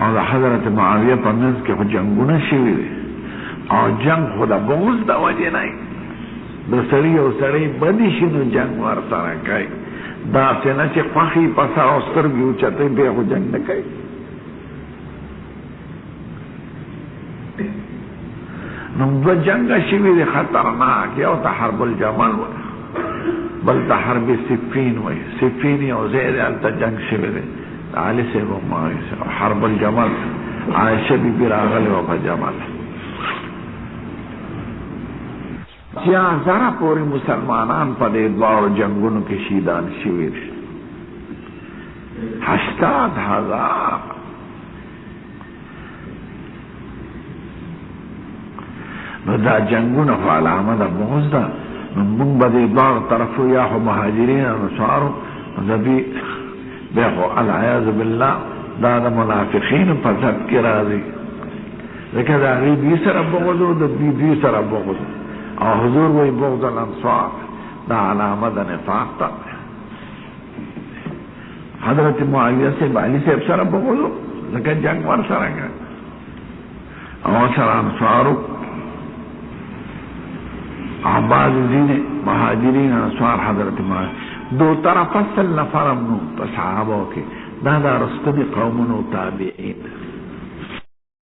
او د حضرت معاویه په منځ کې جنگونه شوي دي او جنگ خو د بغض د وجې نه د سړي او سړی بدي شي نو جنگ ورسره کوي دا څنګه چې خوښي په سر او سترګې اوچتې بیا خو جنګ نه کوي نو دوه جنګه شوي دي خطرناک یو ته حرب الجمل بل ته حرب سفین وایي سفین یو ځای دی هلته جنګ شوی دی علي صاحب او معاویه صاحب حرب الجمل عایشه بیبي راغلې وه په جمل یا زره پورې مسلمانان په دې دواړو جنګونو کې شهیدان شوي دي 80,000 نو دا جنګونه خو علامه د بغض ده نو موږ به دې دواړو طرفو یا خو مهاجرین او انصارو ذبي بیا خو العیاذ بالله دا د منافقینو په ضد کې راځي ځکه د هغوی دوی سره بغض و د دوی سره بغض او حضور وی بغض الانصار دا علامه د نفاق ته حضرت معاویه صاحب علي صاحب سره بغض ځکه جنګ ورسره کوي او سره انصارو بعض ځینې مهاجرین انصار حضرت معاویه دو طرفه 100 نفر هم نو په صحابو کې دا د رستني قومونو تابعین